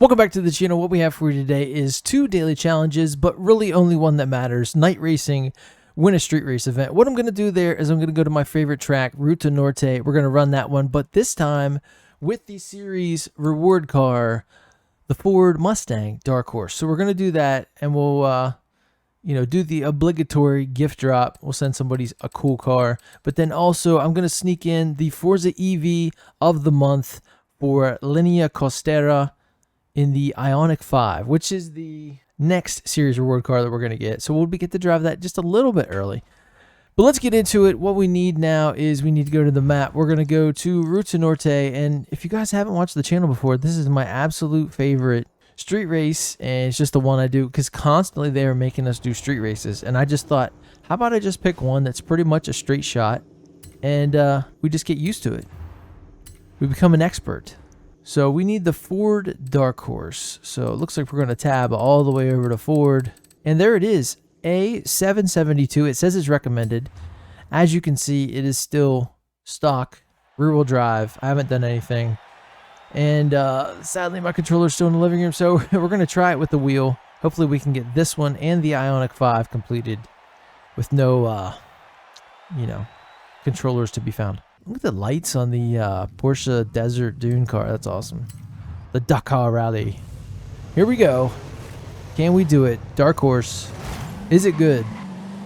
Welcome back to the channel. What we have for you today is 2 daily challenges, but really only one that matters. Night racing, win a street race event. What I'm going to do there is I'm going to go to my favorite track, Ruta Norte. We're going to run that one, but this time with the series reward car, the Ford Mustang Dark Horse. So we're going to do that, and we'll do the obligatory gift drop. We'll send somebody a cool car, but then also I'm going to sneak in the Forza EV of the month for Linea Costera in the Ioniq 5, which is the next series reward car that we're going to get. So we'll get to drive that just a little bit early. But let's get into it. What we need now is we need to go to the map. We're going to go to Ruta Norte, and if you guys haven't watched the channel before, this is my absolute favorite street race, and it's just the one I do because constantly they are making us do street races, and I just thought, how about I just pick one that's pretty much a straight shot, and we just get used to it. We become an expert. So we need the Ford Dark Horse. So it looks like we're going to tab all the way over to Ford. And there it is, A772. It says it's recommended. As you can see, it is still stock, rear-wheel drive. I haven't done anything. And sadly, my controller's still in the living room. So we're going to try it with the wheel. Hopefully we can get this one and the Ioniq 5 completed with no, controllers to be found. Look at the lights on the Porsche Desert Dune car. That's awesome. The Dakar Rally. Here we go. Can we do it? Dark Horse. Is it good?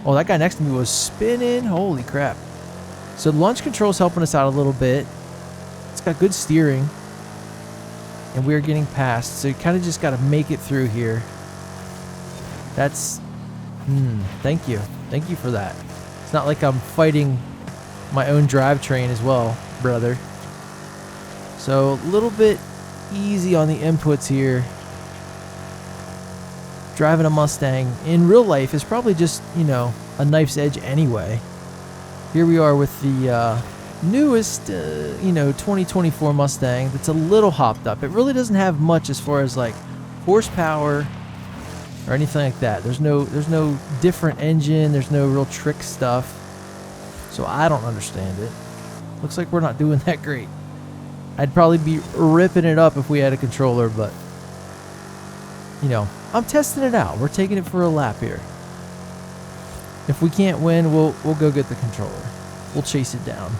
Oh, that guy next to me was spinning. Holy crap. So launch control's helping us out a little bit. It's got good steering. And we're getting past. So you kind of just got to make it through here. That's... thank you. Thank you for that. It's not like I'm fighting my own drivetrain as well, brother. So a little bit easy on the inputs here. Driving a Mustang in real life is probably just, a knife's edge anyway. Here we are with the newest, 2024 Mustang that's a little hopped up. It really doesn't have much as far as like horsepower or anything like that. There's no different engine. There's no real trick stuff. So I don't understand it. Looks like we're not doing that great. I'd probably be ripping it up if we had a controller, but I'm testing it out. We're taking it for a lap here. If we can't win, we'll go get the controller. We'll chase it down.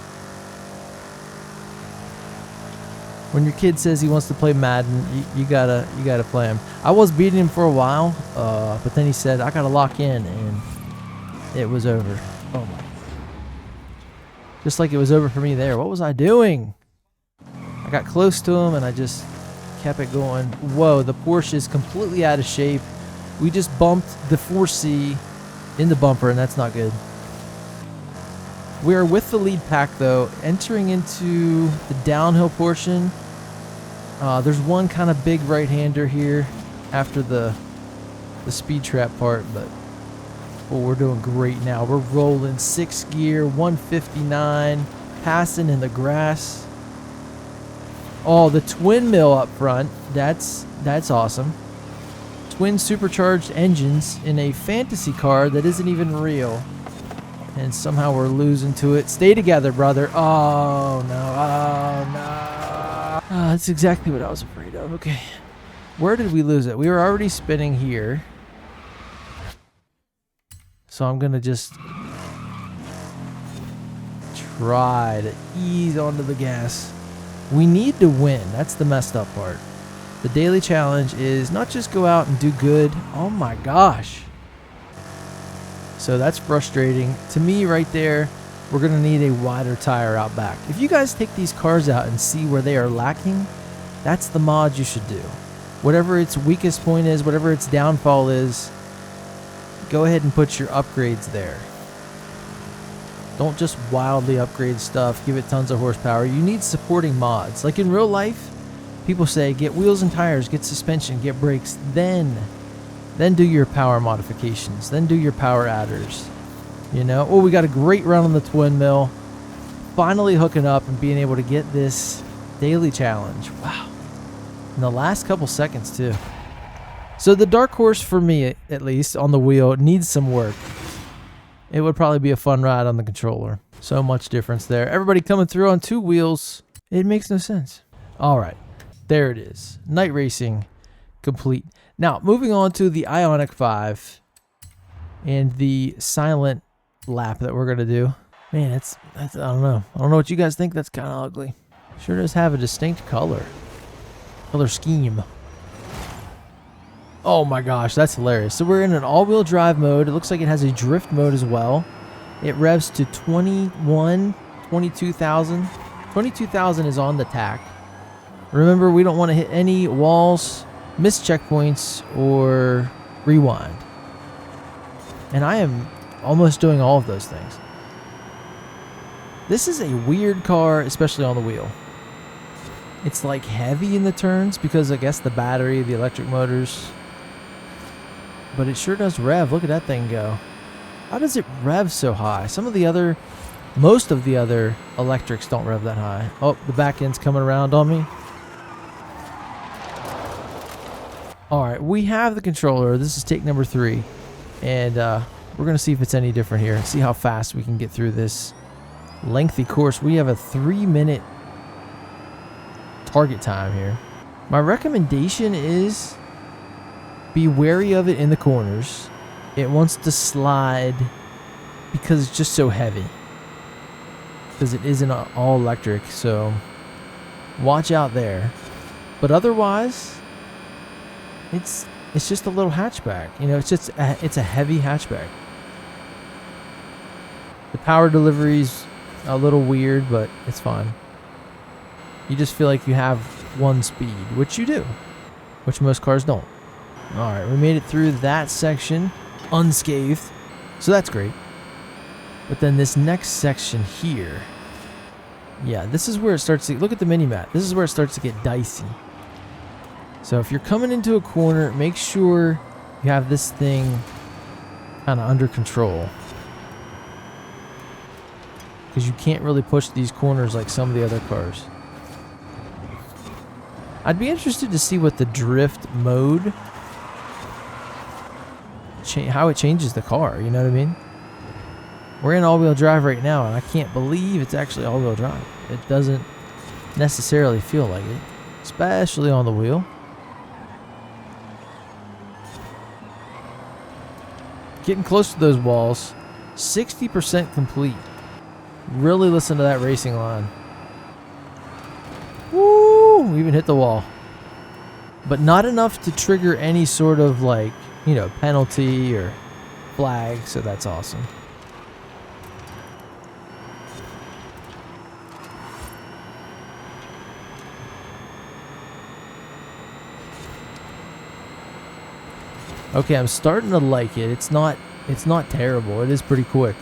When your kid says he wants to play Madden, you gotta play him. I was beating him for a while, but then he said I gotta lock in, and it was over. Oh my. Just like it was over for me there. What was I doing? I got close to him and I just kept it going. Whoa, the Porsche is completely out of shape. We just bumped the 4C in the bumper, and that's not good. We are with the lead pack though, entering into the downhill portion. There's one kind of big right-hander here after the speed trap part, but we're doing great now. We're rolling 6th gear, 159, passing in the grass. Oh, the twin mill up front. That's awesome. Twin supercharged engines in a fantasy car that isn't even real. And somehow we're losing to it. Stay together, brother. Oh, no. Oh, no. That's exactly what I was afraid of. Okay. Where did we lose it? We were already spinning here. So I'm going to just try to ease onto the gas. We need to win. That's the messed up part. The daily challenge is not just go out and do good. Oh my gosh. So that's frustrating. To me right there, we're going to need a wider tire out back. If you guys take these cars out and see where they are lacking, that's the mod you should do. Whatever its weakest point is, whatever its downfall is, go ahead and put your upgrades there. Don't just wildly upgrade stuff, give it tons of horsepower. You need supporting mods. Like in real life, people say get wheels and tires, get suspension, get brakes, then do your power modifications, then do your power adders. Oh, we got a great run on the twin mill. Finally hooking up and being able to get this daily challenge. Wow. In the last couple seconds too. So the Dark Horse, for me at least, on the wheel, needs some work. It would probably be a fun ride on the controller. So much difference there. Everybody coming through on 2 wheels. It makes no sense. All right. There it is. Night racing. complete. Now, moving on to the Ioniq 5 and the silent lap that we're going to do. Man, that's I don't know. I don't know what you guys think. That's kind of ugly. Sure does have a distinct color scheme. Oh my gosh, that's hilarious. So we're in an all-wheel drive mode. It looks like it has a drift mode as well. It revs to 22,000. 22,000 is on the tack. Remember, we don't want to hit any walls, miss checkpoints, or rewind. And I am almost doing all of those things. This is a weird car, especially on the wheel. It's like heavy in the turns because I guess the battery, the electric motors. But it sure does rev. Look at that thing go. How does it rev so high? Most of the other electrics don't rev that high. Oh, the back end's coming around on me. Alright, we have the controller. This is take number 3. And we're going to see if it's any different here. See how fast we can get through this lengthy course. We have a 3-minute target time here. My recommendation is be wary of it in the corners. It wants to slide because it's just so heavy. Because it isn't all electric, so watch out there. But otherwise, it's just a little hatchback. You know, it's a heavy hatchback. The power delivery's a little weird, but it's fine. You just feel like you have one speed, which you do, which most cars don't. Alright, we made it through that section unscathed, so that's great. But then this next section here, yeah, this is where it starts to, look at the mini-map, this is where it starts to get dicey. So if you're coming into a corner, make sure you have this thing kind of under control. Because you can't really push these corners like some of the other cars. I'd be interested to see what the drift mode, how it changes the car, you know what I mean? We're in all-wheel drive right now, and I can't believe it's actually all-wheel drive. It doesn't necessarily feel like it, especially on the wheel. Getting close to those walls, 60% complete. Really listen to that racing line. Woo! We even hit the wall. But not enough to trigger any sort of, like, you know, penalty or flag, so that's awesome. Okay, I'm starting to like it. It's not terrible. It is pretty quick.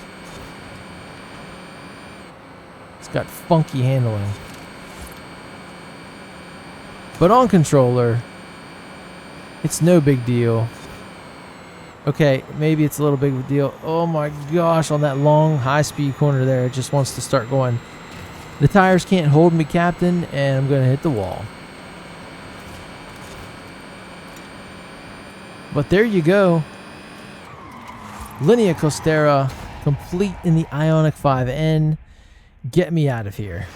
It's got funky handling. But on controller, it's no big deal. Okay, maybe it's a little big of a deal. Oh my gosh, on that long high-speed corner there, it just wants to start going. The tires can't hold me, Captain, and I'm going to hit the wall. But there you go. Linea Costera complete in the Ioniq 5N. Get me out of here.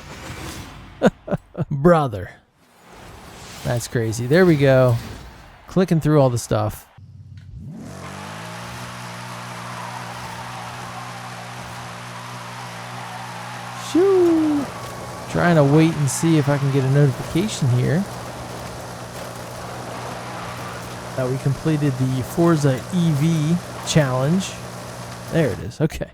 Brother. That's crazy. There we go. Clicking through all the stuff. Shoo! Trying to wait and see if I can get a notification here that we completed the Forza EV challenge. There it is. Okay.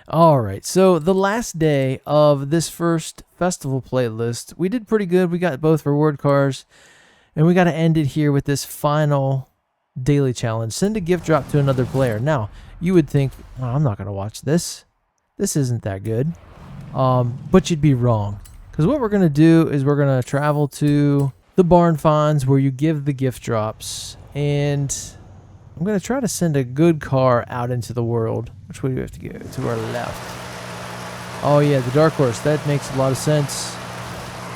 All right. So the last day of this first festival playlist, we did pretty good. We got both reward cars, and we got to end it here with this final daily challenge. Send a gift drop to another player. Now, you would think, oh, I'm not going to watch this. This isn't that good. But you'd be wrong. Because what we're going to do is we're going to travel to the barn finds where you give the gift drops, and I'm going to try to send a good car out into the world. Which way do we have to go? To our left. Oh yeah, the Dark Horse. That makes a lot of sense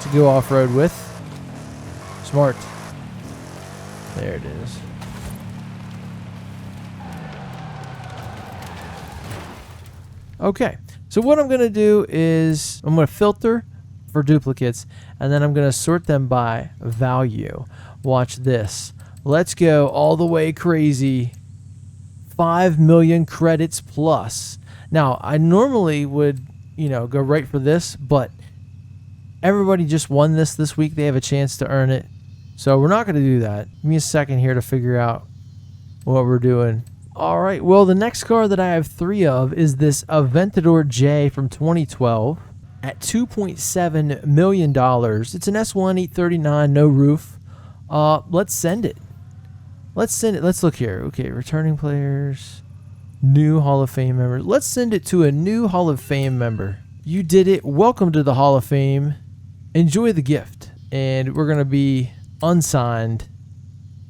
to go off-road with. Smart. There it is. Okay, so what I'm going to do is I'm going to filter for duplicates, and then I'm going to sort them by value. Watch this. Let's go all the way crazy. 5 million credits plus. Now, I normally would, go right for this, but everybody just won this week. They have a chance to earn it. So we're not going to do that. Give me a second here to figure out what we're doing. All right. Well, the next car that I have 3 of is this Aventador J from 2012 at $2.7 million. It's an S1 839, no roof. Let's send it. Let's look here. Okay, returning players, new Hall of Fame members. Let's send it to a new Hall of Fame member. You did it. Welcome to the Hall of Fame. Enjoy the gift. And we're going to be unsigned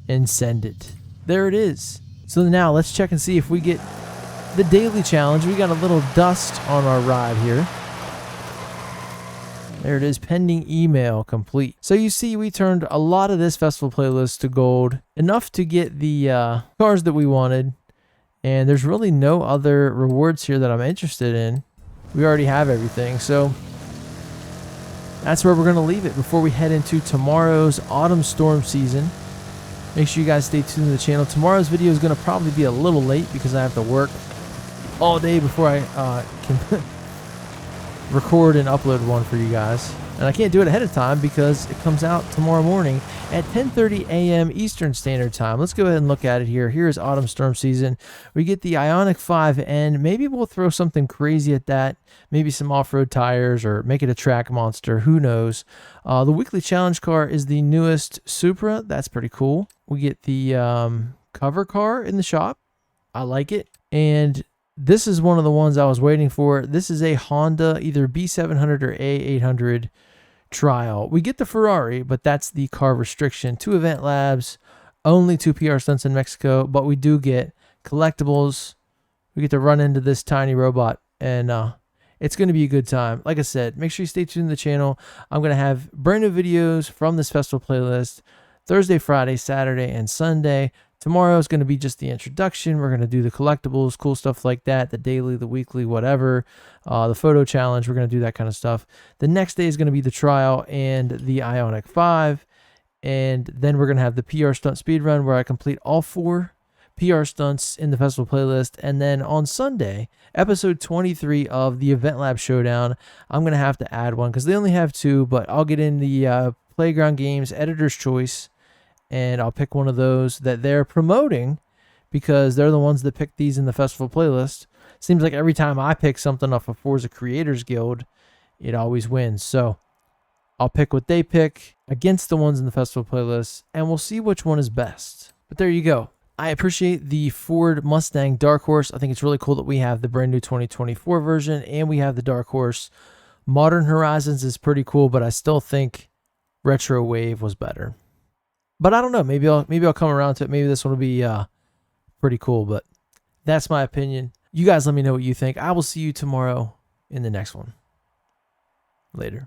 and send it. There it is. So now let's check and see if we get the daily challenge. We got a little dust on our ride here. There it is, pending email complete. So you see we turned a lot of this festival playlist to gold, enough to get the cars that we wanted. And there's really no other rewards here that I'm interested in. We already have everything. So that's where we're going to leave it before we head into tomorrow's autumn storm season. Make sure you guys stay tuned to the channel. Tomorrow's video is going to probably be a little late because I have to work all day before I can record and upload one for you guys. And I can't do it ahead of time because it comes out tomorrow morning at 10:30 a.m. Eastern Standard Time. Let's go ahead and look at it here. Here's autumn storm season. We get the Ioniq 5N. Maybe we'll throw something crazy at that. Maybe some off-road tires or make it a track monster. Who knows? The weekly challenge car is the newest Supra. That's pretty cool. We get the cover car in the shop. I like it. And this is one of the ones I was waiting for. This is a Honda, either B700 or A800 trial. We get the Ferrari, but that's the car restriction. 2 event labs, only 2 PR stunts in Mexico, but we do get collectibles. We get to run into this tiny robot, and it's going to be a good time. Like I said, make sure you stay tuned to the channel. I'm going to have brand new videos from this festival playlist Thursday, Friday, Saturday, and Sunday. Tomorrow is going to be just the introduction. We're going to do the collectibles, cool stuff like that, the daily, the weekly, whatever, the photo challenge. We're going to do that kind of stuff. The next day is going to be the trial and the Ioniq 5. And then we're going to have the PR stunt speed run where I complete all 4 PR stunts in the festival playlist. And then on Sunday, episode 23 of the Event Lab Showdown, I'm going to have to add one because they only have 2, but I'll get in the Playground Games Editor's Choice. And I'll pick one of those that they're promoting because they're the ones that pick these in the festival playlist. Seems like every time I pick something off of Forza Creators Guild, it always wins. So I'll pick what they pick against the ones in the festival playlist, and we'll see which one is best. But there you go. I appreciate the Ford Mustang Dark Horse. I think it's really cool that we have the brand new 2024 version and we have the Dark Horse. Modern Horizons is pretty cool, but I still think Retro Wave was better. But I don't know. Maybe I'll come around to it. Maybe this one will be pretty cool. But that's my opinion. You guys let me know what you think. I will see you tomorrow in the next one. Later.